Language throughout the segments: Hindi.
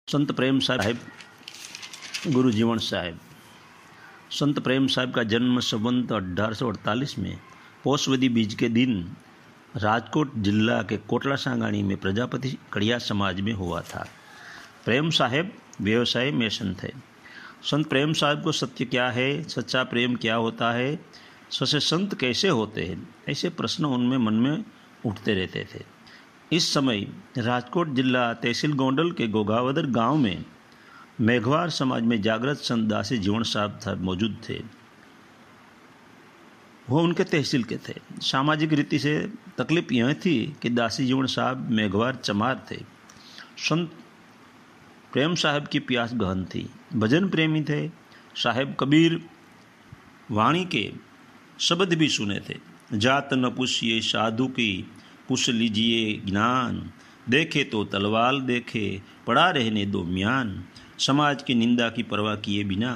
संत प्रेम साहिब गुरु जीवन साहिब। संत प्रेम साहिब का जन्म संवत 1848 में पोषवदी बीज के दिन राजकोट जिला के कोटला सांगाणी में प्रजापति कड़िया समाज में हुआ था। प्रेम साहिब व्यवसाय मेसन थे। संत प्रेम साहिब को सत्य क्या है, सच्चा प्रेम क्या होता है, सच्चे संत कैसे होते हैं, ऐसे प्रश्न उनमें मन में उठते रहते थे। इस समय राजकोट जिला तहसील गोंडल के गोगावदर गांव में मेघवार समाज में जागृत संत दासी जीवन साहब मौजूद थे। वो उनके तहसील के थे। सामाजिक रीति से तकलीफ यह थी कि दासी जीवन साहब मेघवार चमार थे। संत प्रेम साहब की प्यास गहन थी, भजन प्रेमी थे। साहेब कबीर वाणी के शब्द भी सुने थे। जात न पूछिए साधु की, पूछ लीजिए ज्ञान, देखे तो तलवार देखे, पड़ा रहने दो म्यान, समाज की निंदा की परवाह किए बिना।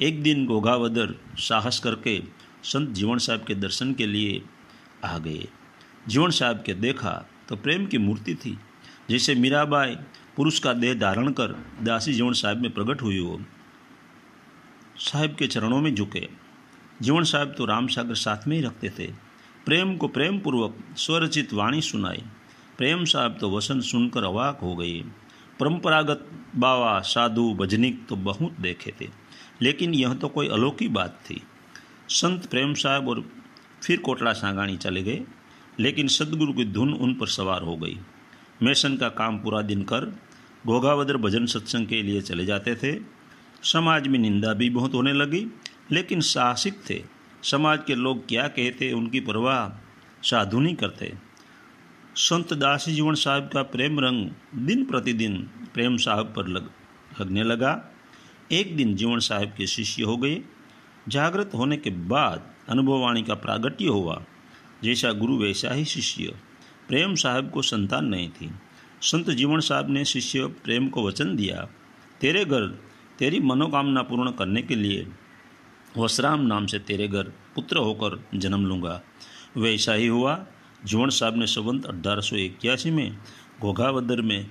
एक दिन गोगावदर साहस करके संत जीवन साहब के दर्शन के लिए आ गए। जीवन साहब के देखा तो प्रेम की मूर्ति थी, जैसे मीराबाई पुरुष का देह धारण कर दासी जीवन साहब में प्रकट हुई हो। साहब के चरणों में झुके। जीवन साहब तो राम सागर साथ में ही रखते थे। प्रेम को प्रेम पूर्वक स्वरचित वाणी सुनाई। प्रेम साहब तो वसन सुनकर अवाक हो गए। परंपरागत बावा साधु भजनिक तो बहुत देखे थे, लेकिन यह तो कोई अलौकिक बात थी। संत प्रेम साहब और फिर कोटला सांगाणी चले गए, लेकिन सदगुरु की धुन उन पर सवार हो गई। मेसन का काम पूरा दिन कर गोगावदर भजन सत्संग के लिए चले जाते थे। समाज में निंदा भी बहुत होने लगी, लेकिन साहसिक थे। समाज के लोग क्या कहते उनकी परवाह साधु नहीं करते। संत दासी जीवन साहब का प्रेम रंग दिन प्रतिदिन प्रेम साहब पर लगने लगा। एक दिन जीवन साहब के शिष्य हो गए। जागृत होने के बाद अनुभववाणी का प्रागट्य हुआ। जैसा गुरु वैसा ही शिष्य। प्रेम साहब को संतान नहीं थी। संत जीवन साहब ने शिष्य प्रेम को वचन दिया, तेरे घर तेरी मनोकामना पूर्ण करने के लिए वसराम नाम से तेरे घर पुत्र होकर जन्म लूँगा। वैसा ही हुआ। जीवन साहब ने संवत 1881 में घोघावदर में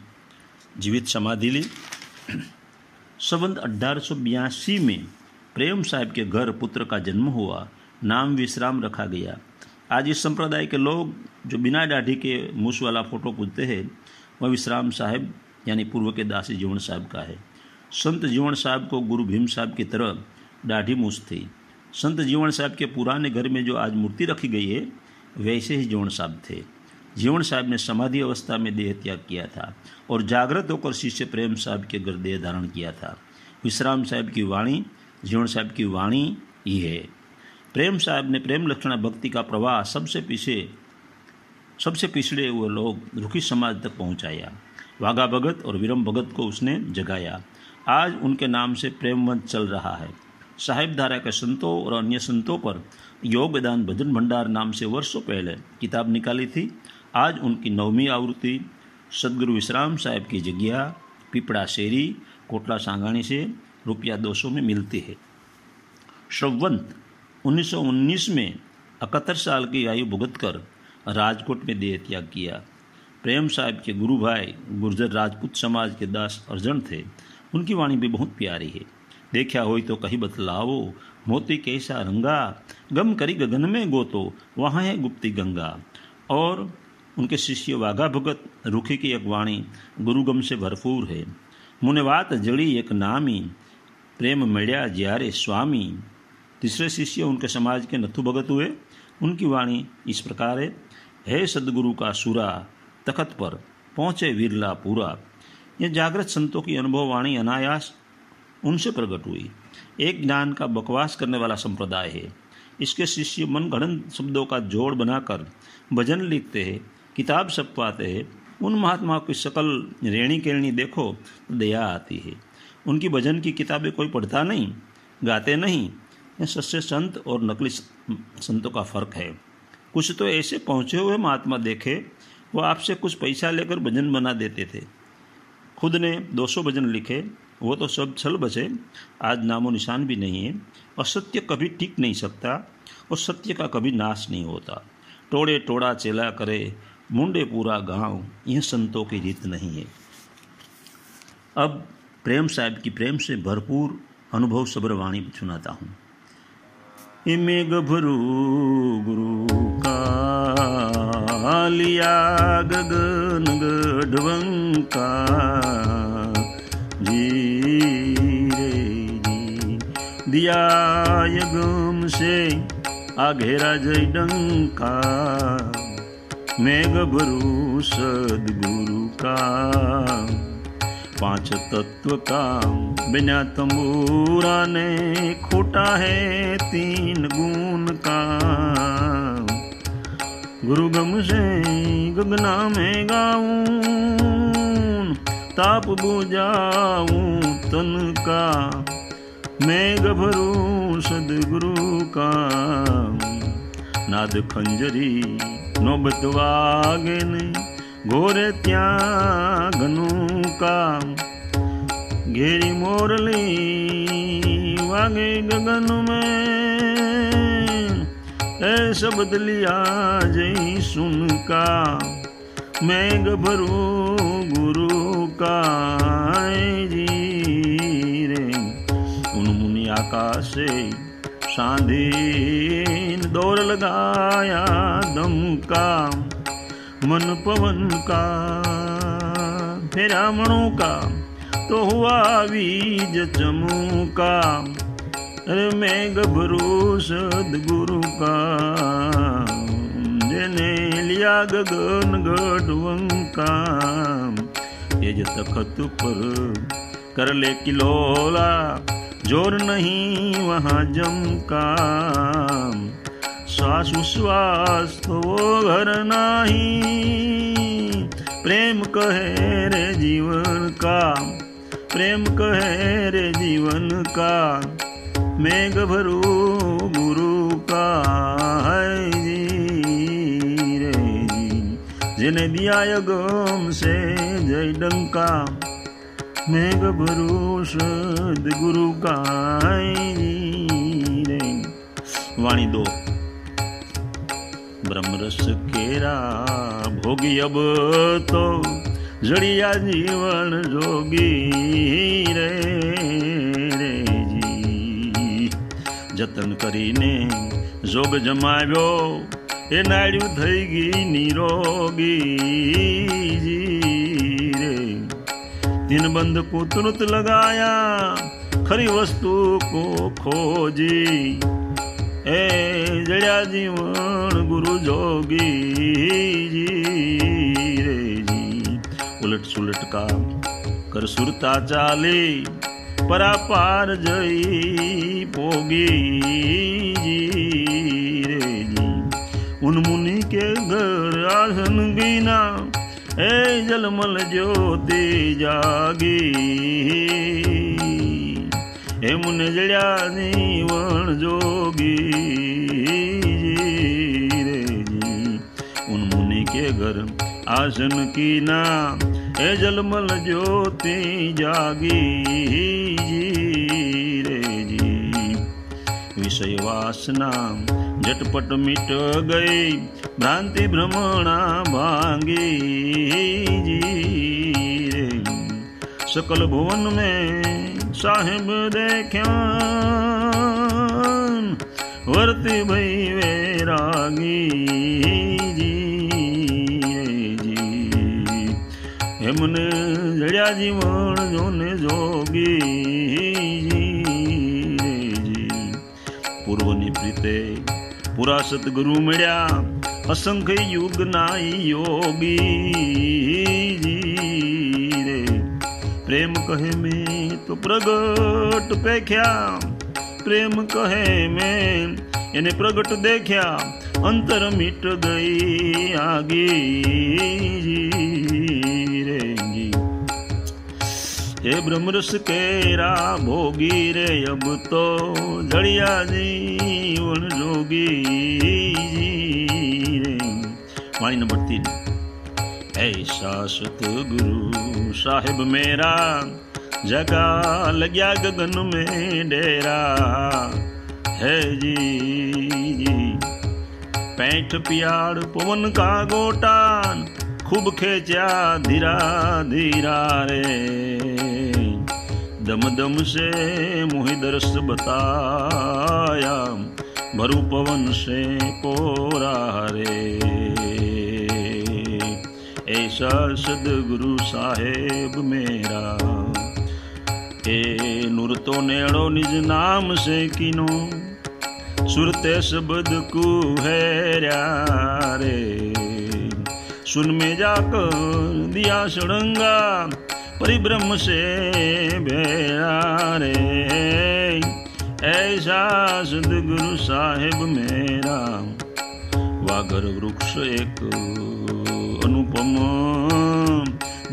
जीवित समाधि ली। संवत 1882 में प्रेम साहब के घर पुत्र का जन्म हुआ। नाम विश्राम रखा गया। आज इस संप्रदाय के लोग जो बिना दाढ़ी के मूछ वाला फोटो पूजते हैं, वह विश्राम साहब यानी पूर्व के दासी जीवन साहब का है। संत जीवन साहब को गुरु भीम साहब की तरह दाढ़ी मूछ थी। संत जीवन साहब के पुराने घर में जो आज मूर्ति रखी गई है, वैसे ही जीवन साहब थे। जीवन साहब ने समाधि अवस्था में देह त्याग किया था और जागृत होकर शिष्य प्रेम साहब के घर देह धारण किया था। विश्राम साहब की वाणी जीवन साहब की वाणी ही है। प्रेम साहब ने प्रेम लक्षणा भक्ति का प्रवाह सबसे पिछड़े हुए लोग रुखी समाज तक पहुंचाया। वाघा भगत और वीरम भगत को उसने जगाया। आज उनके नाम से प्रेमवंत चल रहा है। साहिब धारा के संतों और अन्य संतों पर योग वेदांत भजन भंडार नाम से वर्षों पहले किताब निकाली थी। आज उनकी 9वीं आवृत्ति सदगुरु विश्राम साहब की जगह पिपड़ा शेरी कोटला सांगाणी से ₹200 में मिलती है। संवत 1919 में 71 साल की आयु भुगत कर राजकोट में देह त्याग किया। प्रेम साहब के गुरु भाई गुर्जर राजपूत समाज के दास अर्जन थे। उनकी वाणी भी बहुत प्यारी है। देखा होई तो कहीं बतलाओ, मोती कैसा रंगा, गम करी गगन में गोतो, वहाँ है गुप्ती गंगा। और उनके शिष्य वाघा भगत रुखी की एक वाणी गुरुगम से भरपूर है। मुने वात जड़ी एक नामी, प्रेम मिल्या ज्यारे स्वामी। तीसरे शिष्य उनके समाज के नथु भगत हुए। उनकी वाणी इस प्रकार है सदगुरु का सूरा, तखत पर पहुँचे विरला पूरा। यह जागृत संतों की अनुभव वाणी अनायास उनसे प्रकट हुई। एक ज्ञान का बकवास करने वाला संप्रदाय है। इसके शिष्य मनगढ़ंत शब्दों का जोड़ बनाकर भजन लिखते हैं, किताब छपवाते हैं। उन महात्माओं की शकल रेणी केरणी देखो तो दया आती है। उनकी भजन की किताबें कोई पढ़ता नहीं, गाते नहीं। यह सच्चे संत और नकली संतों का फर्क है। कुछ तो ऐसे पहुँचे हुए महात्मा देखे, वो आपसे कुछ पैसा लेकर भजन बना देते थे। खुद ने 200 भजन लिखे, वो तो सब छल बचे। आज नामो निशान भी नहीं है। असत्य कभी टिक नहीं सकता और सत्य का कभी नाश नहीं होता। टोड़े टोड़ा चेला करे, मुंडे पूरा गांव, यह संतों की रीत नहीं है। अब प्रेम साहब की प्रेम से भरपूर अनुभव सबर वाणी सुनाता हूँ। मेघ भरू गुरु का लिया गगन गढ़वंका जी रे जी दिया यगम से आघेरा जय डंका मेघ भरू सदगुरु का पांच तत्व का बिना तंबूरा ने खोटा है तीन गुण का गुरु गम से गगना में गाऊं ताप बुझाऊं तन का मेघ भरू सदगुरु का नाद खंजरी नौबत वागे ने घोरे त्या घनु का घेरी मोरली वागे गगन में ऐ शब्द लिया जय सुन का मेघ भरू गुरु का जी रे उन मुनि आकाश से सांधीन दौड़ लगाया दम का मन पवन का फेरा मणु का तो हुआ बीज चमूका अरे मेघ भरू सदगुरु का जिने लिया गगन गढ़वंका ये जो तखत पर कर ले किलोला जोर नहीं वहाँ जमका श्वास उश्वास तो वो घर नहीं प्रेम कहे रे जीवन का प्रेम कहे रे जीवन का मेघ भरू गुरु का है जी रे जी जिन्हें दिया यगम से जय डंका मेघ भरू सदगुरु का है जी रे। वाणी दो ब्रह्मरस केरा भोगी अब तो जड़िया जीवन जोगी रे जी जतन करीने जोग जमाव्यो ए नाड्यू थई गई निरोगी जी रे दिन बंद को तुरंत लगाया खरी वस्तु को खोजी ए जड़िया जीवन गुरु जोगी जी रे जी उलट सुलट का कर सुरता चाले परापार जई पोगी जी रे जी उन मुनि के घर आसन गिना ए जलमल ज्योति जागी हे मुन जड़िया जीवन जोगी रे जी उन मुनि के घर आसन की ना ए जलमल ज्योति जागी रे जी विषय वासना झटपट मिट गई भ्रांति भ्रमणा भांगी जी रे सकल भुवन में साहेब देख्या वर्ती भई वैरागी जी हे मन जड़िया जीवन जोने जोगी जी पूर्व निप्रीते पूरा सतगुरु मिल्या असंख्य युग नाई योगी जी रे प्रेम कहे में तो प्रगट पेख्या प्रेम कहे में इन्हें प्रगट देखा अंतर मिट गई आगे जी रेंगी हे ब्रह्मरस केरा भोगी रे अब तो जड़िया जीवन जोगी जी रे। वाणी नंबर 3 ऐसा सतगुरु साहिब मेरा जगा लग्या गगन में डेरा है जी जी। पैंठ पियाड़ पवन का गोटान खूब खेचा धीरा धीरा रे, दम दम से मोहि दरस बताया, भरू पवन से कोरा रे। ऐसा सदगुरु साहेब मेरा, ए नूर तो नेड़ो निज नाम से कीनो, सुरते शब्द को हैरा रे। सुन में जाकर दिया सड़ंगा, परिब्रह्म से भेड़ा रे। ऐसा सदगुरु साहेब मेरा, वागर वृक्ष एक अनुपम,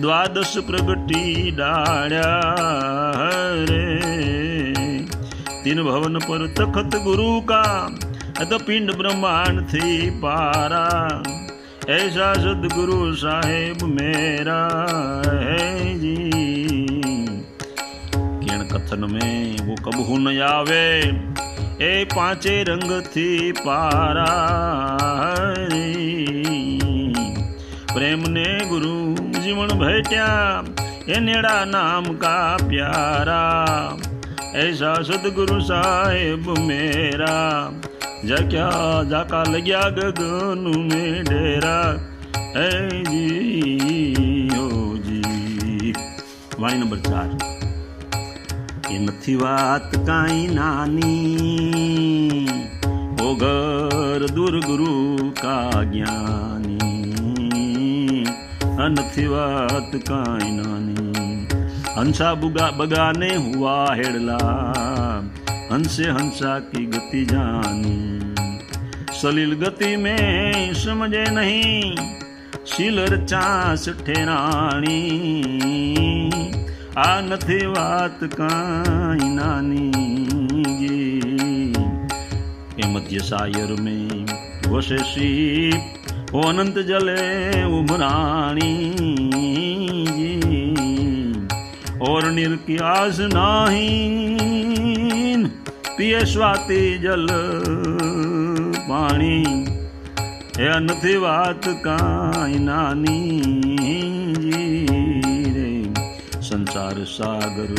द्वादश प्रगटी डाड़ा रे। तीन भवन पर तखत गुरु का, तो पिंड ब्रह्मांड थी पारा। ऐसा सदगुरु साहेब मेरा है जी। किण कथन में वो कबहू न आवे, ए पांचे रंग थी पारा। प्रेम ने गुरु जीवन भेट्या, ए नेड़ा नाम का प्यारा। ऐसा सदगुरु साहेब मेरा, जाक्या जाका लग्या गगन में डेरा है जी हो जी। वाणी नंबर 4। ये नथी वात काई नानी, ओ घर दूर गुरु का ज्ञानी। नथी वात काई नानी, हंसा बगाने हुआ हेड़ला, हंसे हंसा की गति जानी। सलील गति में समझे नहीं, शीलर चास ठेराणी। आ नथी वात काई नानी जी। ए मध्य सायर में वसे सीप, वो अनंत जले उमराणी जी। और नीर की आस नाही, पिए स्वाति जल पानी। ए नथी वात काई नानी जी रे। संसार सागर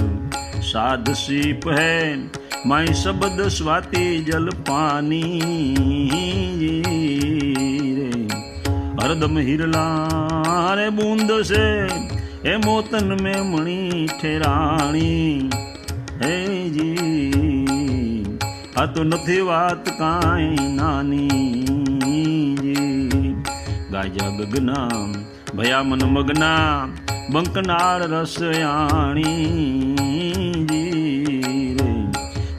साध सीप है, माई शब्द स्वाति जल पानी जी रे। हरदम हिरला रे बूंद से, ए मोतन में मणि ठेराणी है जी। आ तो नथी वात काई नानी जी। गाजा गगना भया मन मगना, बंकनाड़ रसयाणी जी रे।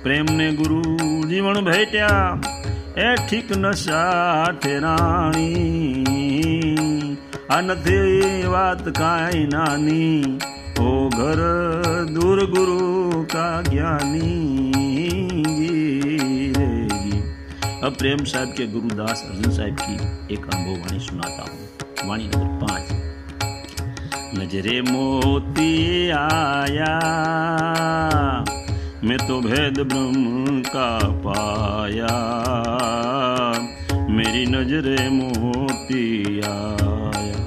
प्रेम ने गुरु जीवन भेट्या, ए ठीक नशा ठेराणी। आ नथी वात काई नानी, ओ घर दूर गुरु का ज्ञानी जी रे जी। अब प्रेम साहब के गुरुदास अर्जुन साहब की एक अनुभव वाणी सुनाता हूँ। वाणी नंबर 5। नजरे मोती आया, मैं तो भेद ब्रह्म का पाया। मेरी नजरे मोती आया,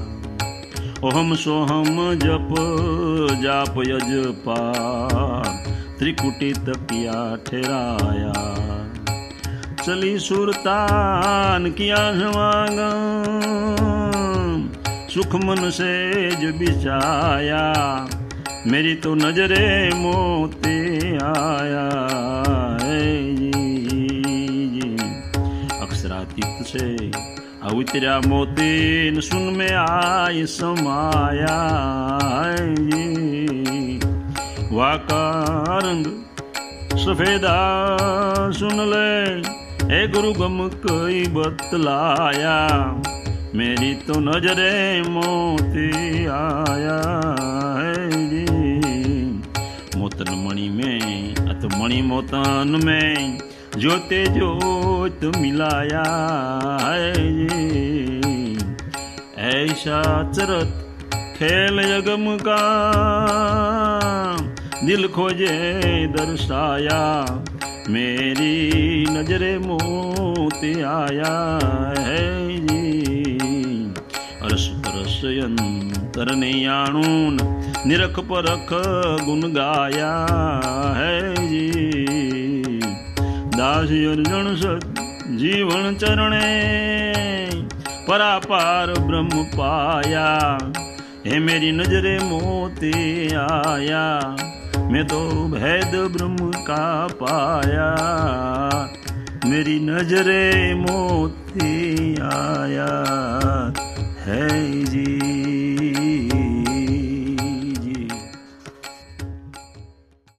ओहम सोहम जप जाप यजपा। त्रिकुटी तकिया ठहराया, चली सुरतान किया समागम। सुख मन से जो बिछाया, मेरी तो नजरे मोती आया जी। अक्षरातीत से अवितरा मोती, न सुन में आय समाया जी। वाका रंग सफेदा सुन ले, ए गुरु गम कोई बतलाया। मेरी तो नजरे मोती आया जी। मोतन मणि में अत मणि मोतन में, जोते जोत मिलाया है जी। ऐसा चरत खेल यगम का, दिल खोजे दर्शाया। मेरी नजरे मोती आया है जी। अरस परस अंतर ने आणून निरख परख गुण गाया है जी। दासी अर्जुन सत जीवन चरणे परापार ब्रह्म पाया। हे मेरी नजरे मोती आया, मैं तो भेद ब्रह्म का पाया। मेरी नजरे मोती आया।